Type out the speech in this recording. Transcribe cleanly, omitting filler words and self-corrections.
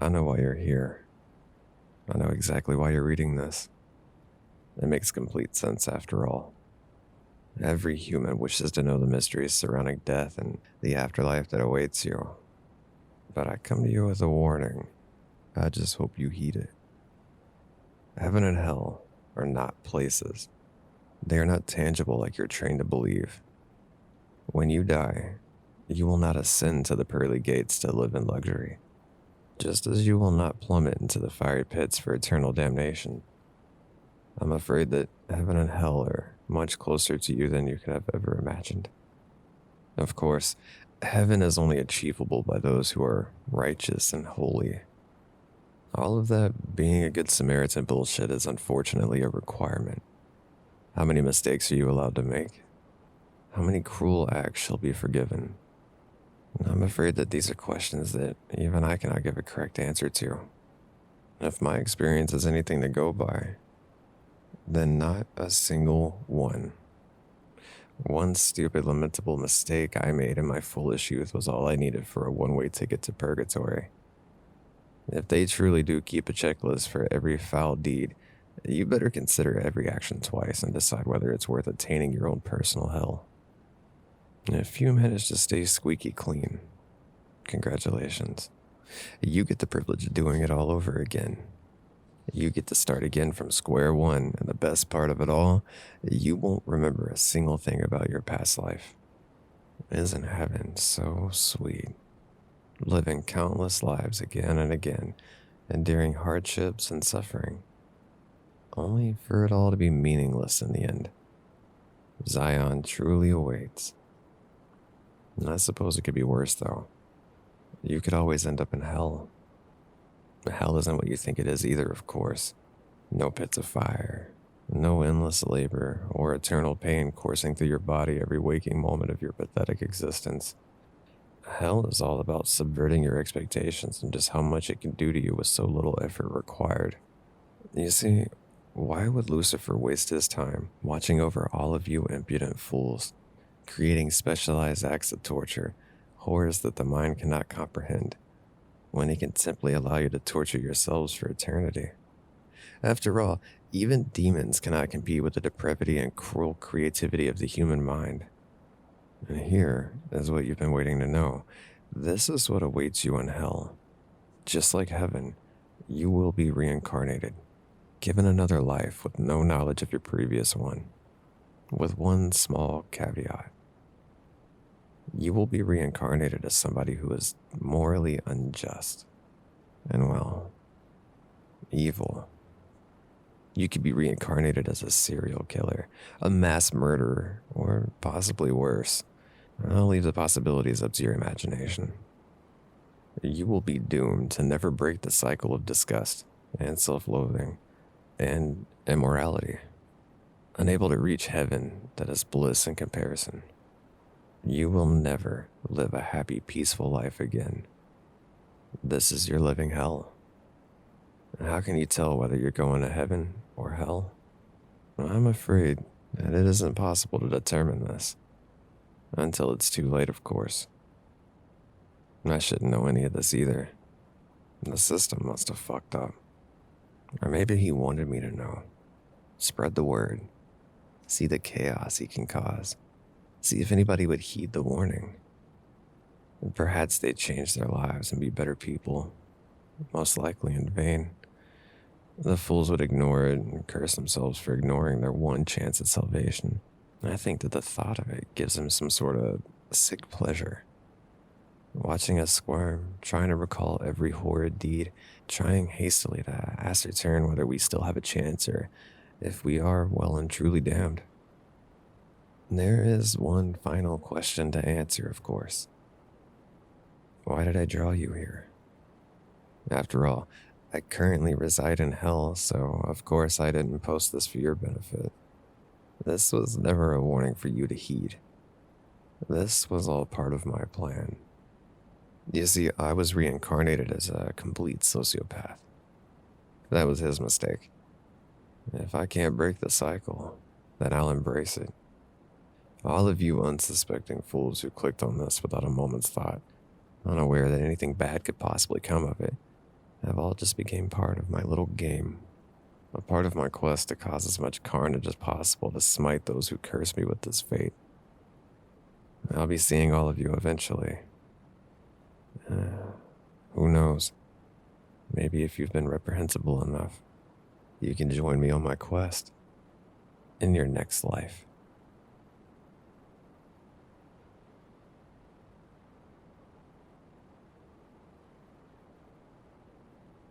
I know why you're here. I know exactly why you're reading this. It makes complete sense after all. Every human wishes to know the mysteries surrounding death and the afterlife that awaits you. But I come to you with a warning. I just hope you heed it. Heaven and hell are not places. They are not tangible like you're trained to believe. When you die, you will not ascend to the pearly gates to live in luxury, just as you will not plummet into the fiery pits for eternal damnation. I'm afraid that heaven and hell are much closer to you than you could have ever imagined. Of course, heaven is only achievable by those who are righteous and holy. All of that being a good Samaritan bullshit is unfortunately a requirement. How many mistakes are you allowed to make? How many cruel acts shall be forgiven? I'm afraid that these are questions that even I cannot give a correct answer to. If my experience is anything to go by, then not a single one. One stupid, lamentable mistake I made in my foolish youth was all I needed for a one-way ticket to purgatory. If they truly do keep a checklist for every foul deed, you better consider every action twice and decide whether it's worth attaining your own personal hell. If you manage to stay squeaky clean, congratulations. You get the privilege of doing it all over again. You get to start again from square one, and the best part of it all, you won't remember a single thing about your past life. Isn't heaven so sweet? Living countless lives again and again, enduring hardships and suffering, only for it all to be meaningless in the end. Zion truly awaits. And I suppose it could be worse, though. You could always end up in hell. Hell isn't what you think it is either, of course. No pits of fire, no endless labor or eternal pain coursing through your body every waking moment of your pathetic existence. Hell is all about subverting your expectations and just how much it can do to you with so little effort required. You see, why would Lucifer waste his time watching over all of you impudent fools, creating specialized acts of torture, horrors that the mind cannot comprehend, when he can simply allow you to torture yourselves for eternity? After all, even demons cannot compete with the depravity and cruel creativity of the human mind. And here is what you've been waiting to know. This is what awaits you in hell. Just like heaven, you will be reincarnated, given another life with no knowledge of your previous one, with one small caveat. You will be reincarnated as somebody who is morally unjust and, well, evil. You could be reincarnated as a serial killer, a mass murderer, or possibly worse. I'll leave the possibilities up to your imagination. You will be doomed to never break the cycle of disgust and self-loathing and immorality, unable to reach heaven that is bliss in comparison. You will never live a happy, peaceful life again. This is your living hell. How can you tell whether you're going to heaven or hell? I'm afraid that it isn't possible to determine this. Until it's too late, of course. I shouldn't know any of this either. The system must have fucked up. Or maybe he wanted me to know. Spread the word. See the chaos he can cause. See if anybody would heed the warning. And perhaps they'd change their lives and be better people. Most likely in vain. The fools would ignore it and curse themselves for ignoring their one chance at salvation. I think that the thought of it gives them some sort of sick pleasure. Watching us squirm, trying to recall every horrid deed, trying hastily to ascertain whether we still have a chance or if we are well and truly damned. There is one final question to answer, of course. Why did I draw you here? After all, I currently reside in hell, so of course I didn't post this for your benefit. This was never a warning for you to heed. This was all part of my plan. You see, I was reincarnated as a complete sociopath. That was his mistake. If I can't break the cycle, then I'll embrace it. All of you unsuspecting fools who clicked on this without a moment's thought, unaware that anything bad could possibly come of it, have all just became part of my little game, a part of my quest to cause as much carnage as possible to smite those who curse me with this fate. I'll be seeing all of you eventually. Who knows? Maybe if you've been reprehensible enough, you can join me on my quest in your next life.